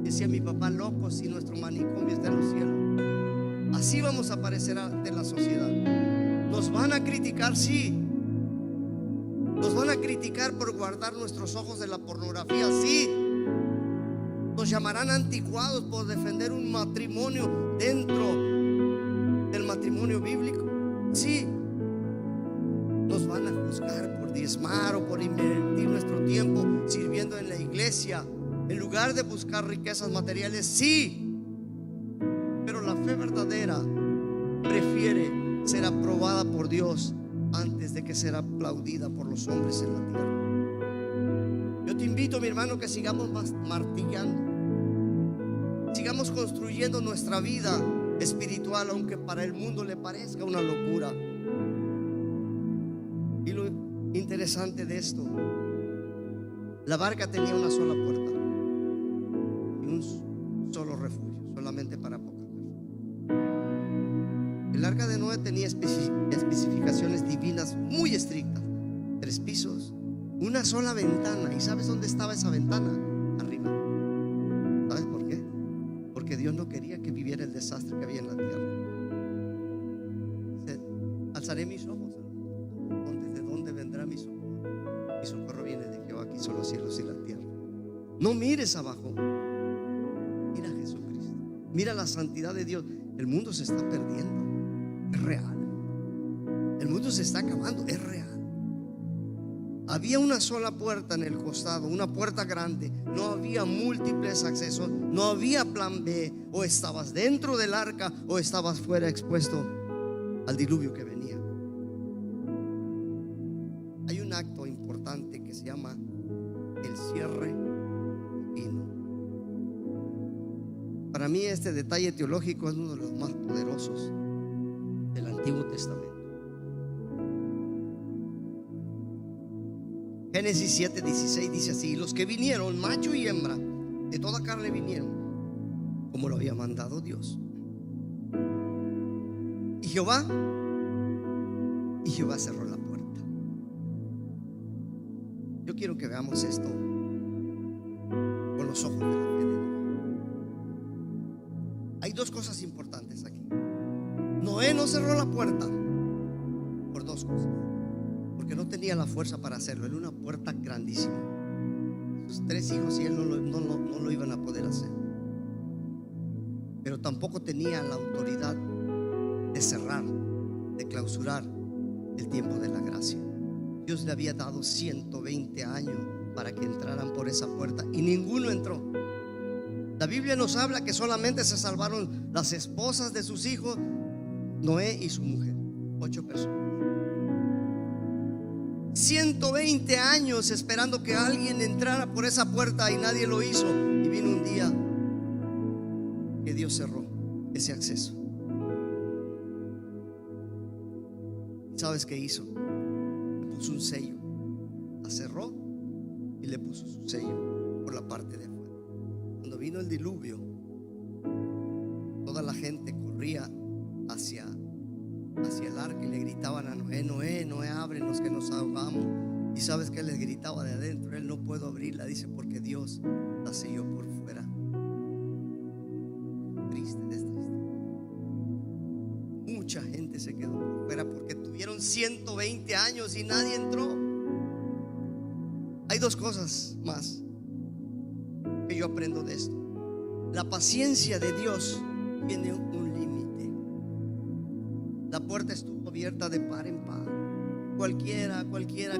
Decía mi papá: locos si nuestro manicomio está en los cielos. Así vamos a parecer ante la sociedad. Nos van a criticar, sí. Nos van a criticar por guardar nuestros ojos de la pornografía, sí. Nos llamarán anticuados por defender un matrimonio dentro del matrimonio bíblico, sí. Nos van a juzgar por diezmar o por invertir nuestro tiempo sirviendo en la iglesia en lugar de buscar riquezas materiales, sí. Pero la fe verdadera prefiere ser aprobada por Dios antes de que ser aplaudida por los hombres en la tierra. Yo te invito, mi hermano, que sigamos martillando, sigamos construyendo nuestra vida espiritual, aunque para el mundo le parezca una locura. Y lo interesante de esto, la barca tenía una sola puerta y un solo refugio, solamente para pocas personas. El arca de Noé tenía especificaciones divinas muy estrictas: 3 pisos, una sola ventana. ¿Y sabes dónde estaba esa ventana? Arriba. ¿Sabes por qué? Porque Dios no quería que viviera el desastre que había en la tierra. Dice: alzaré mis ojos a los montes, ¿de dónde vendrá mi socorro? Mi socorro viene de Jehová, que hizo los cielos y la tierra. No mires abajo, mira a Jesucristo, mira la santidad de Dios. El mundo se está perdiendo, es real. El mundo se está acabando, es real. Había una sola puerta en el costado, una puerta grande. No había múltiples accesos, no había plan B. O estabas dentro del arca o estabas fuera, expuesto al diluvio que venía. Hay un acto importante que se llama el cierre divino. Para mí este detalle teológico es uno de los más poderosos del Antiguo Testamento. Génesis 7:16 dice así: los que vinieron, macho y hembra, de toda carne vinieron, como lo había mandado Dios. Y Jehová cerró la puerta. Yo quiero que veamos esto con los ojos de la fe de Dios. Hay dos cosas importantes aquí. Noé no cerró la puerta por dos cosas: porque no tenía la fuerza para hacerlo. Era una puerta grandísima. Sus 3 hijos y él no lo iban a poder hacer. Pero tampoco tenía la autoridad de cerrar, de clausurar el tiempo de la gracia. Dios le había dado 120 años para que entraran por esa puerta y ninguno entró. La Biblia nos habla que solamente se salvaron las esposas de sus hijos, Noé y su mujer, 8 personas. 120 años esperando que alguien entrara por esa puerta y nadie lo hizo. Y vino un día que Dios cerró ese acceso. ¿Sabes qué hizo? Le puso un sello. La cerró y le puso su sello por la parte de afuera. Cuando vino el diluvio, toda la gente corría hacia el arca y le gritaban a Noé: Noé, Noé, ábrenos que nos ahogamos. Y sabes que les gritaba de adentro: él no puedo abrirla, dice, porque Dios la selló por fuera. Triste de esta historia. Mucha gente se quedó por fuera porque tuvieron 120 años y nadie entró. Hay dos cosas más que yo aprendo de esto. La paciencia de Dios tiene un límite. La puerta estuvo abierta de par en par. Cualquiera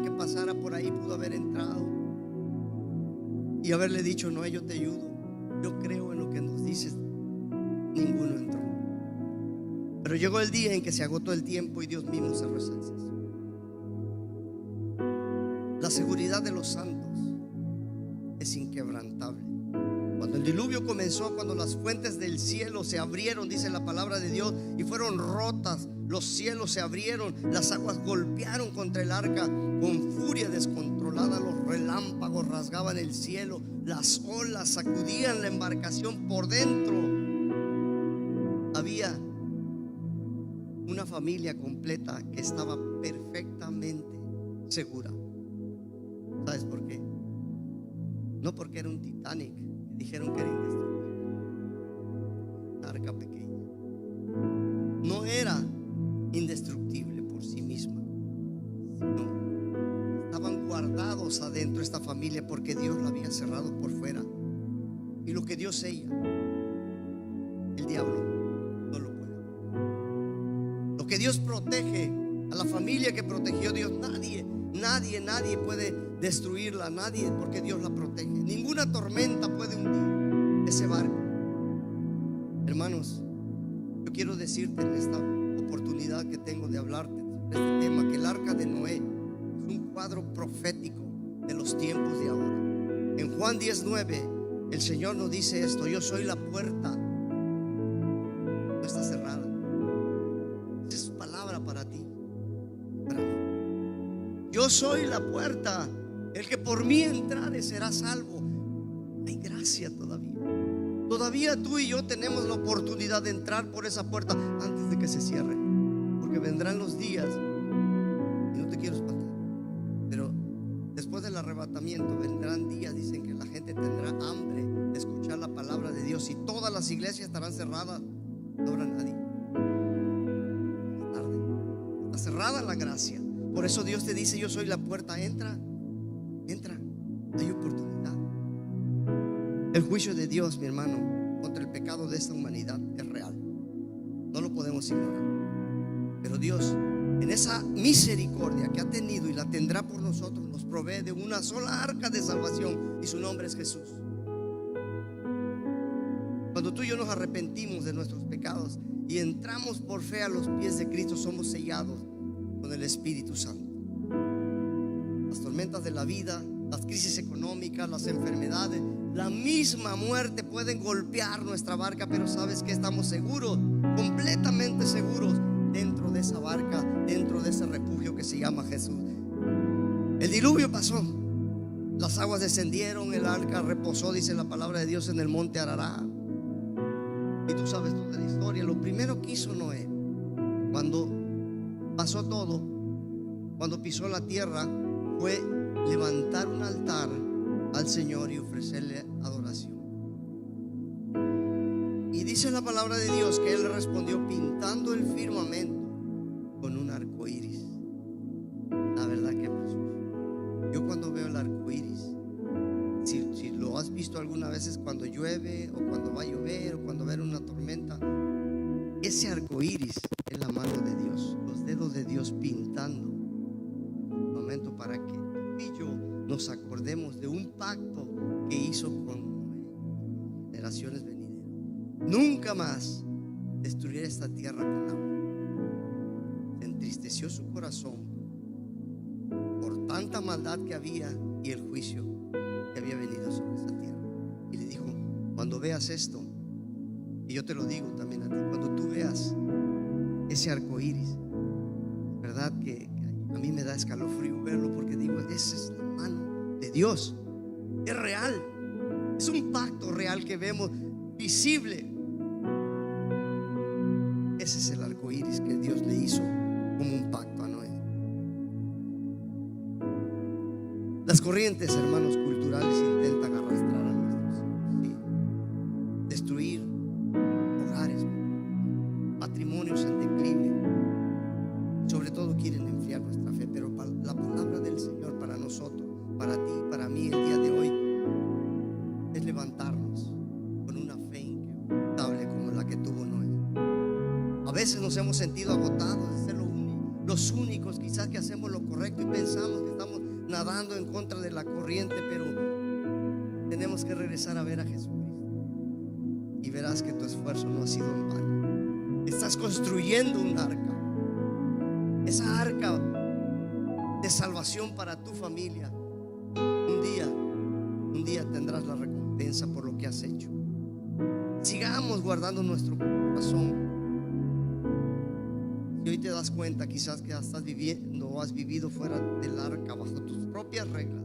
que pasara por ahí pudo haber entrado y haberle dicho: no, yo te ayudo, yo creo en lo que nos dices. Ninguno entró. Pero llegó el día en que se agotó el tiempo y Dios mismo cerró ese acceso. La seguridad de los santos es inquebrantable. Cuando el diluvio comenzó, cuando las fuentes del cielo se abrieron, dice la palabra de Dios, y fueron rotas, los cielos se abrieron, las aguas golpearon contra el arca con furia descontrolada, los relámpagos rasgaban el cielo, las olas sacudían la embarcación por dentro. Había una familia completa que estaba perfectamente segura. ¿Sabes por qué? No porque era un Titanic, dijeron que era indestructible. Una arca pequeña. No era indestructible por sí misma, sino estaban guardados adentro esta familia porque Dios la había cerrado por fuera. Y lo que Dios sella, el diablo no lo puede. Lo que Dios protege, a la familia que protegió Dios, nadie puede destruirla, nadie, porque Dios la protege. Ninguna tormenta puede hundir ese barco. Hermanos, yo quiero decirte en esta oportunidad que tengo de hablarte sobre este tema, que el arca de Noé es un cuadro profético de los tiempos de ahora. En Juan 10:9 el Señor nos dice esto: yo soy la puerta, no está cerrada. Esa es su palabra para ti, para mí. Yo soy la puerta, el que por mí entrare será salvo. Hay gracia todavía. Todavía tú y yo tenemos la oportunidad de entrar por esa puerta antes de que se cierre, porque vendrán los días, y no te quiero espantar, pero después del arrebatamiento vendrán días, dicen, que la gente tendrá hambre de escuchar la palabra de Dios y todas las iglesias estarán cerradas, no habrá nadie. Tarde. Está cerrada la gracia. Por eso Dios te dice: yo soy la puerta, entra, hay oportunidad. El juicio de Dios, mi hermano, contra el pecado de esta humanidad es real. No lo podemos ignorar. Pero Dios, en esa misericordia que ha tenido y la tendrá por nosotros, nos provee de una sola arca de salvación, y su nombre es Jesús. Cuando tú y yo nos arrepentimos de nuestros pecados y entramos por fe a los pies de Cristo, somos sellados con el Espíritu Santo. Las tormentas de la vida, las crisis económicas, las enfermedades, la misma muerte pueden golpear nuestra barca, pero sabes que estamos seguros, completamente seguros, dentro de esa barca, dentro de ese refugio que se llama Jesús. El diluvio pasó, las aguas descendieron, el arca reposó, dice la palabra de Dios, en el monte Ararat. Y tú sabes toda la historia. Lo primero que hizo Noé, cuando pasó todo, cuando pisó la tierra, fue levantar un altar al Señor y ofrecerle adoración. Y dice la palabra de Dios que él respondió pintando el firmamento con un arco iris. La verdad que precioso. Yo cuando veo el arco iris, si lo has visto alguna vez, es cuando llueve o cuando va a llover o cuando va a haber una tormenta, ese arco iris es la mano de Dios, los dedos de Dios pintando un momento para que tú y yo nos acordemos de un pacto que hizo con generaciones venideras. Nunca más destruir esta tierra con agua. Se entristeció su corazón por tanta maldad que había y el juicio que había venido sobre esa tierra. Y le dijo: cuando veas esto, y yo te lo digo también a ti, cuando tú veas ese arco iris, verdad que a mí me da escalofrío verlo, porque digo, esa es la mano de Dios. Es real, es un pacto real que vemos visible. Ese es el arco iris que Dios le hizo como un pacto a Noé. Las corrientes, hermanos, culturales intentan arrastrar a nuestros hijos, ¿sí? Destruir hogares, matrimonios en declive. Sobre todo quieren enfriar nuestra fe, pero la palabra del Señor para nosotros, para ti, para mí, el día de hoy, es levantarnos con una fe inquebrantable como la que tuvo Noé. A veces nos hemos sentido agotados de ser los únicos quizás que hacemos lo correcto y pensamos que estamos nadando en contra de la corriente, pero tenemos que regresar a ver a Jesucristo y verás que tu esfuerzo no ha sido en vano. Estás construyendo un arca, esa arca de salvación para tu familia. Un día tendrás la recompensa por lo que has hecho. Sigamos guardando nuestro corazón. Si hoy te das cuenta quizás que estás viviendo o has vivido fuera del arca, bajo tus propias reglas,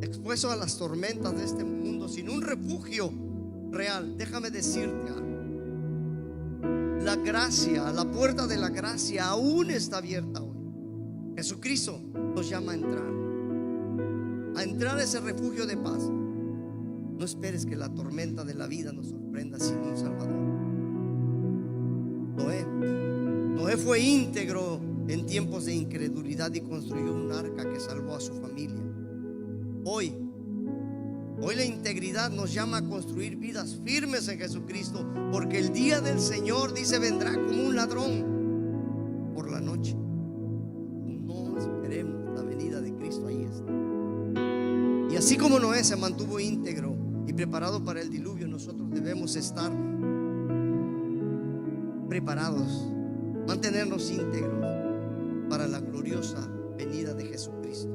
expuesto a las tormentas de este mundo, sin un refugio real, déjame decirte algo. La gracia, la puerta de la gracia aún está abierta hoy. Jesucristo nos llama a entrar a ese refugio de paz. No esperes que la tormenta de la vida nos sorprenda sin un Salvador. Noé fue íntegro en tiempos de incredulidad y construyó un arca que salvó a su familia. Hoy la integridad nos llama a construir vidas firmes en Jesucristo, porque el día del Señor, dice, vendrá como un ladrón por la noche. No esperemos la venida de Cristo, ahí está. Y así como Noé se mantuvo íntegro y preparado para el diluvio, nosotros debemos estar preparados, mantenernos íntegros para la gloriosa venida de Jesucristo.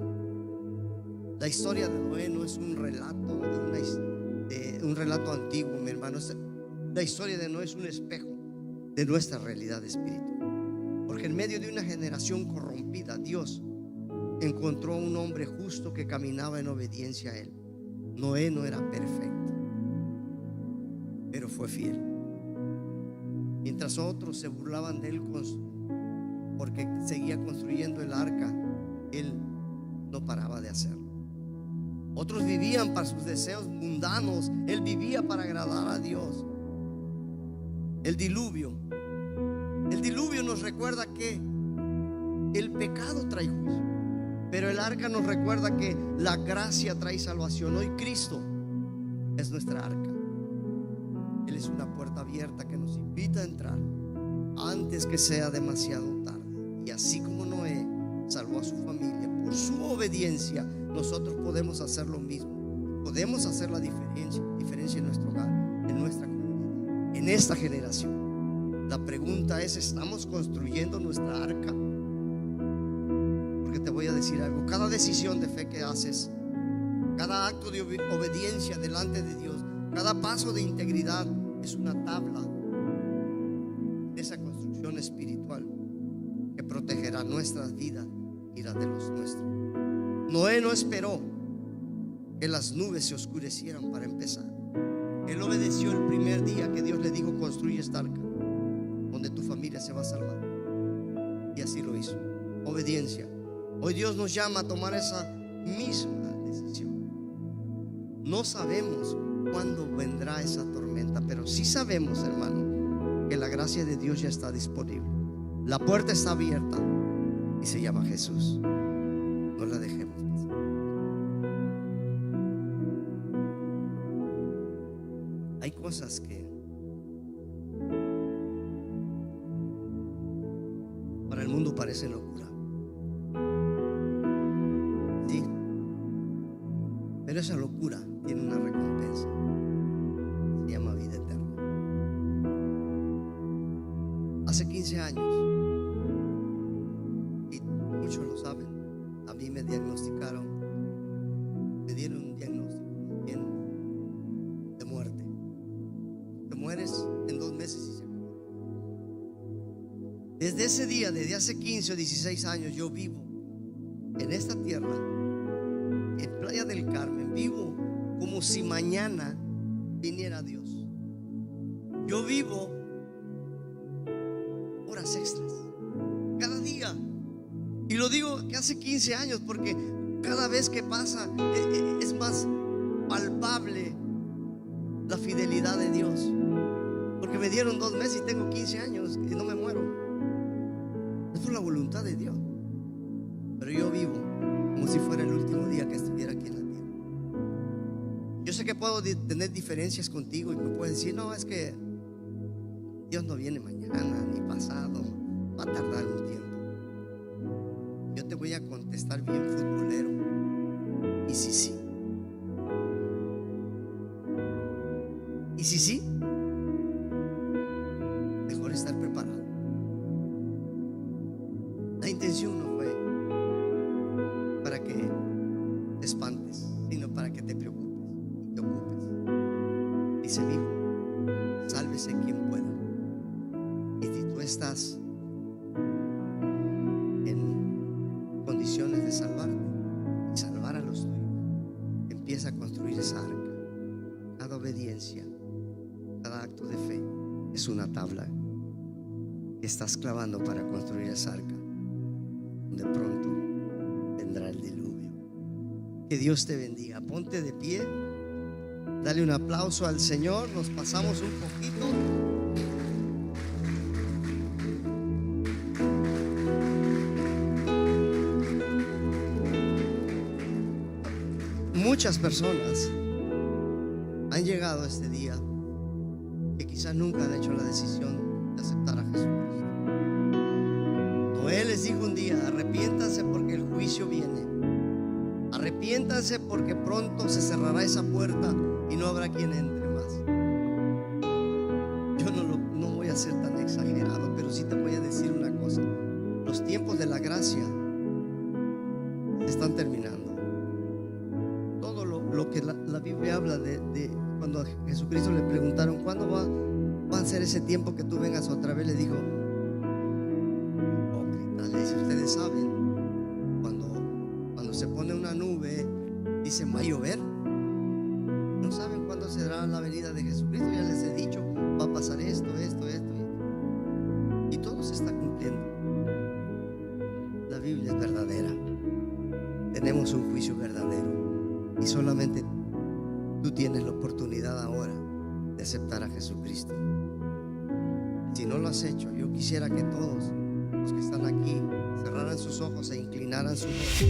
La historia de Noé no es un relato de un relato antiguo, mi hermano. La historia de Noé es un espejo de nuestra realidad espiritual, porque en medio de una generación corrompida, Dios encontró a un hombre justo que caminaba en obediencia a él. Noé no era perfecto, pero fue fiel. Mientras otros se burlaban de él porque seguía construyendo el arca, él no paraba de hacerlo. Otros vivían para sus deseos mundanos, él vivía para agradar a Dios. El diluvio nos recuerda que el pecado trae juicio, pero el arca nos recuerda que la gracia trae salvación. Hoy Cristo es nuestra arca. Él es una puerta abierta que nos invita a entrar antes que sea demasiado tarde. Y así como Noé salvó a su familia por su obediencia, nosotros podemos hacer lo mismo. Podemos hacer la diferencia en nuestro hogar, en nuestra comunidad, en esta generación. La pregunta es: ¿estamos construyendo nuestra arca? Porque te voy a decir algo: cada decisión de fe que haces, cada acto de obediencia delante de Dios, cada paso de integridad es una tabla de esa construcción espiritual que protegerá nuestras vidas y las de los nuestros. Noé no esperó que las nubes se oscurecieran para empezar. Él obedeció el primer día que Dios le dijo: construye esta arca donde tu familia se va a salvar. Y así lo hizo. Obediencia. Hoy Dios nos llama a tomar esa misma decisión. No sabemos cuándo vendrá esa tormenta, pero sí sabemos, hermano, que la gracia de Dios ya está disponible. La puerta está abierta y se llama Jesús. No la dejemos pasar. Hay cosas que para el mundo parecen locura, sí, pero esa locura tiene una recompensa. Se llama vida eterna. Hace 15 años, y muchos lo saben, a mí me diagnosticaron, me dieron un diagnóstico bien de muerte. Te mueres en 2 meses y se acabó. Desde ese día, desde hace 15 o 16 años, yo vivo en esta tierra, en Playa del Carmen, vivo como si mañana viniera Dios. Yo vivo horas extras cada día. Y lo digo que hace 15 años porque cada vez que pasa es más palpable la fidelidad de Dios. Porque me dieron 2 meses y tengo 15 años y no me muero. Es por la voluntad de Dios. Pero yo vivo como si fuera el último día que estuviera aquí en la tierra. Yo sé que puedo tener diferencias contigo y me puedes decir: no, es que Dios no viene mañana ni pasado, va a tardar un tiempo. Yo te voy a contestar bien futbolero: y si sí, y si sí, mejor estar preparado. La intención no fue para que te espantes, sino para que te preocupes y te ocupes. Dice mi hijo: sálvese quien pueda. Y si tú estás en condiciones de salvarte y salvar a los tuyos, empieza a construir esa arca. Cada obediencia, cada acto de fe es una tabla que estás clavando para construir esa arca. De pronto vendrá el diluvio. Que Dios te bendiga. Ponte de pie, dale un aplauso al Señor. Nos pasamos un poquito. Muchas personas han llegado a este día que quizás nunca han hecho la decisión de aceptar a Jesucristo. Noé les dijo un día: arrepiéntanse porque el juicio viene. Arrepiéntanse porque pronto se cerrará esa puerta y no habrá quien entre más. Yo no voy a ser tan exagerado, pero sí te voy a decir una cosa: los tiempos de la gracia se están terminando. Todo lo que la Biblia habla de cuando a Jesucristo le preguntaron: ¿cuándo va a ser ese tiempo que tú vengas otra vez? Le dijo: si ustedes saben, cuando se pone una nube, dicen va a llover. No saben cuándo será la venida de Jesucristo. Ya les he dicho, va a pasar esto. Y todo se está cumpliendo. La Biblia es verdadera. Tenemos un juicio verdadero. Y solamente tú tienes la oportunidad ahora de aceptar a Jesucristo. Si no lo has hecho, yo quisiera que todos los que están aquí cerraran sus ojos e inclinaran su rostro.